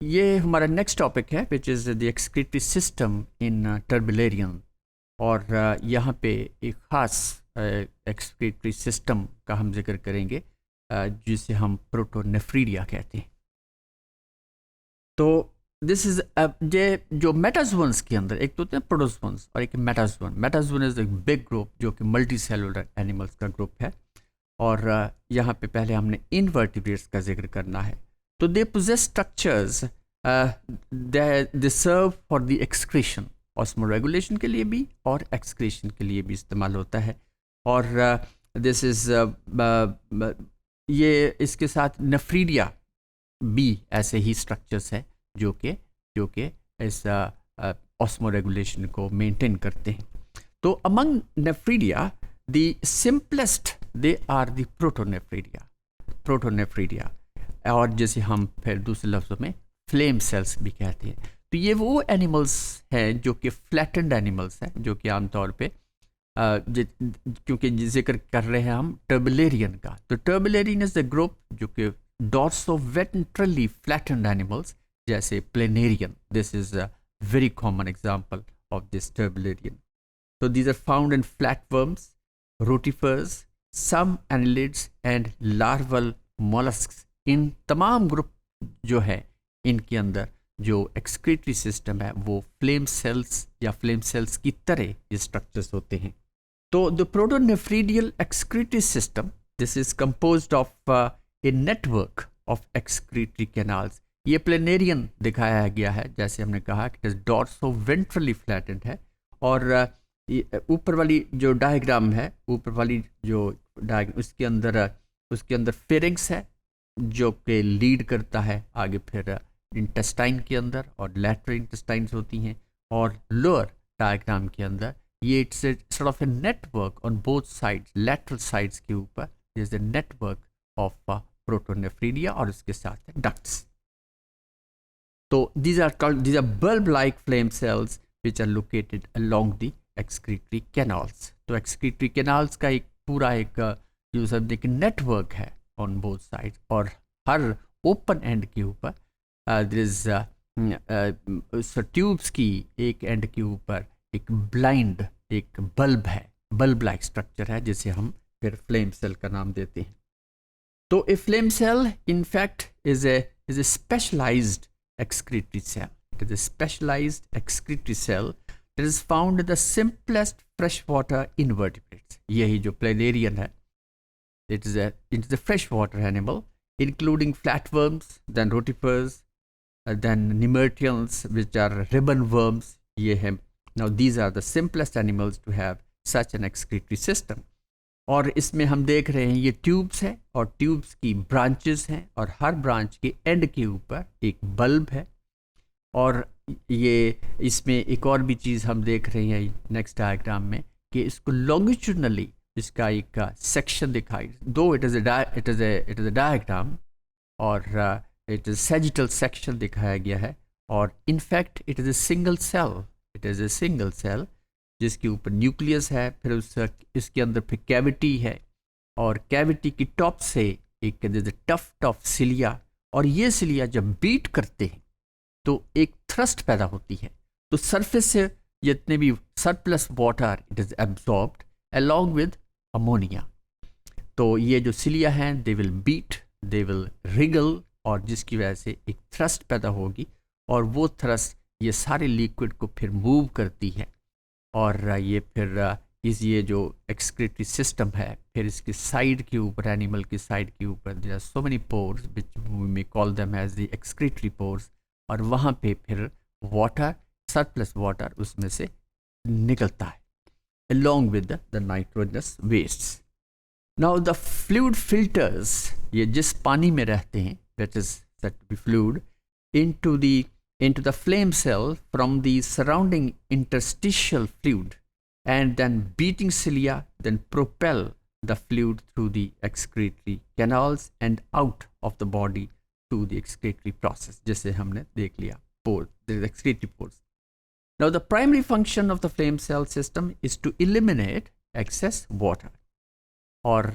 ये हमारा next topic है which is the excretory system in turbellarian. और यहाँ पे एक ख़ास एक्सक्रीटरी सिस्टम का हम जिक्र करेंगे जिसे हम प्रोटोनेफ्रीडिया कहते हैं। तो दिस इज़ ये जो मेटाजोन्स के अंदर एक तो होते हैं प्रोटोजोन्स और एक मेटाजोन। मेटाजोन इज़ एक बिग ग्रुप जो कि मल्टी सेलुलर एनिमल्स का ग्रुप है। और यहाँ पे पहले हमने इनवर्टिब्रेट्स का जिक्र करना है। तो they possess structures they serve for the excretion, osmoregulation के लिए भी और एक्सक्रीशन के लिए भी इस्तेमाल होता है। और दिस इज़ ये इसके साथ नेफ्रीडिया भी ऐसे ही स्ट्रक्चर्स है जो कि इस ऑस्मोरेगुलेशन को मेंटेन करते हैं। तो among nephridia the simplest they are the protonephridia, और जैसे हम फिर दूसरे लफ्ज़ों में फ्लेम सेल्स भी कहते हैं। तो ये वो एनिमल्स हैं जो कि फ्लैटेंड एनिमल्स हैं, जो कि आमतौर पे क्योंकि जिक्र कर रहे हैं हम टर्बुलेरियन का, तो टर्बुलेरियन इज द ग्रुप जो कि डॉर्सोवेंट्रली फ्लैटेंड एनिमल्स जैसे planarian, this is a very common example of this turbellarian. तो these are found in flatworms, rotifers, some annelids and larval molluscs. इन तमाम ग्रुप जो है इनके अंदर जो एक्सक्रीटरी सिस्टम है वो फ्लेम सेल्स या फ्लेम सेल्स की तरह ये स्ट्रक्चर्स होते हैं। तो the protonephridial excretory system, this is composed of a network of excretory canals. ये प्लेनेरियन दिखाया गया है, जैसे हमने कहा कि डॉर्सोवेंट्रली फ्लैटेंड है। और ऊपर वाली जो डायग्राम है, ऊपर वाली जो डायग्राम उसके अंदर फेरिंग्स है जो कि लीड करता है आगे फिर इंटेस्टाइन के अंदर, और लैटरल इंटेस्टाइन्स होती हैं। और लोअर डायग्राम के अंदर ये it's sort of a network on both sides, lateral sides के ऊपर is the network of protonephridia और इसके साथ डक्ट्स। तो these are bulb like flame cells which are located along the excretory canals. तो excretory canals का एक पूरा एक जो सब एक नेटवर्क है ऑन बोथ साइड्स, और हर ओपन एंड के ऊपर there is ट्यूब्स की एक एंड के ऊपर एक ब्लाइंड एक बल्ब है, बल्ब लाइक स्ट्रक्चर है जिसे हम फिर फ्लेम सेल का नाम देते हैं। तो a flame cell in fact is a specialised excretory cell. It is a specialized excretory cell that is found in the simplest freshwater invertebrates. यही जो planarian है, it is a freshwater animal, including flatworms, then rotifers, then nemerteans, which are ribbon worms. ये है. Now these are the simplest animals to have such an excretory system. और इसमें हम देख रहे हैं ये ट्यूब्स है, और ट्यूब्स की ब्रांचेस हैं, और हर ब्रांच के एंड के ऊपर एक बल्ब है। और ये इसमें एक और भी चीज़ हम देख रहे हैं नेक्स्ट डायग्राम में कि इसको लॉन्गिट्यूडनली इसका एक सेक्शन दिखाई, दो इट इज़ अ डायग्राम और इट इज़ सैजिटल सेक्शन दिखाया गया है। और in fact it is a single cell जिसके ऊपर न्यूक्लियस है, फिर इसके अंदर फिर कैविटी है, और कैविटी की टॉप से एक टफ सिलिया, और ये सिलिया जब बीट करते हैं तो एक थ्रस्ट पैदा होती है। तो सरफेस से जितने भी surplus water it is absorbed along with ammonia. तो ये जो सिलिया हैं they will beat, they will wriggle, और जिसकी वजह से एक थ्रस्ट पैदा होगी, और वो थ्रस्ट ये सारे लिक्विड को फिर मूव करती है। और ये फिर ये जो एक्सक्रीटरी सिस्टम है, फिर इसके साइड के ऊपर, एनिमल की साइड के ऊपर there are so many pores which we may call them as the excretory pores, और वहाँ पे फिर वाटर, सरप्लस वाटर उसमें से निकलता है along with the nitrogenous wastes. Now the fluid filters, ये जिस पानी में रहते हैं, that is said to be fluid, into the flame cell from the surrounding interstitial fluid, and then beating cilia then propel the fluid through the excretory canals and out of the body to the excretory process, जैसे हमने देख लिया pore, the excretory pores. Now the primary function of the flame cell system is to eliminate excess water, और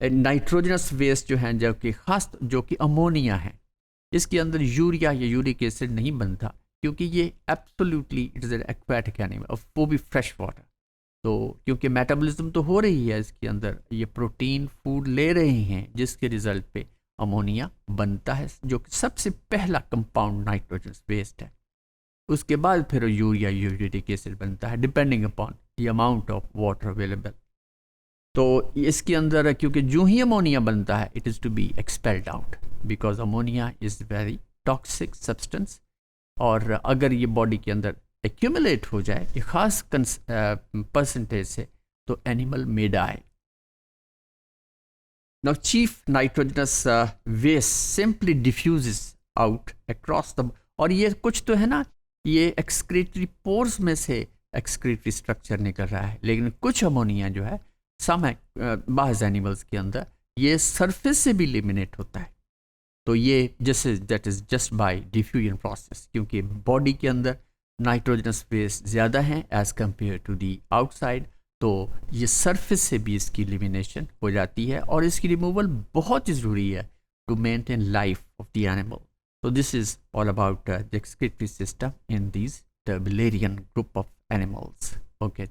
nitrogenous waste जो हैं, जो कि खास जो कि अमोनिया है, इसके अंदर यूरिया या यूरिक एसिड नहीं बनता, क्योंकि ये absolutely it is an aquatic animal, और वो भी फ्रेश वाटर। तो क्योंकि मेटाबॉलिज्म तो हो रही है इसके अंदर, ये प्रोटीन फूड ले रहे हैं, जिसके रिजल्ट पे अमोनिया बनता है, जो कि सबसे पहला कंपाउंड नाइट्रोजन वेस्ट है। उसके बाद फिर यूरिया यूरिक एसिड बनता है, depending upon the amount of water available. तो इसके अंदर क्योंकि जो ही अमोनिया बनता है, it is to be expelled out, because ammonia is very toxic substance, और अगर ये बॉडी के अंदर एक्यूमुलेट हो जाए एक खास परसेंटेज से, तो animal may die. Now chief nitrogenous waste simply diffuses out across the, और ये कुछ तो है ना, ये एक्सक्रीटरी पोर्स में से एक्सक्रीटरी स्ट्रक्चर निकल रहा है, लेकिन कुछ अमोनिया जो है सम बाज़ एनिमल्स के अंदर ये सरफेस से भी एलिमिनेट होता है। तो ये जैसे that is just by diffusion process, क्योंकि बॉडी के अंदर नाइट्रोजनस वेस्ट ज़्यादा हैं as compare to the outside, तो ये सरफेस से भी इसकी एलिमिनेशन हो जाती है, और इसकी रिमूवल बहुत ही ज़रूरी है to maintain life of the animal. So this is all about the excretory system in these Turbularian group of animals. Okay.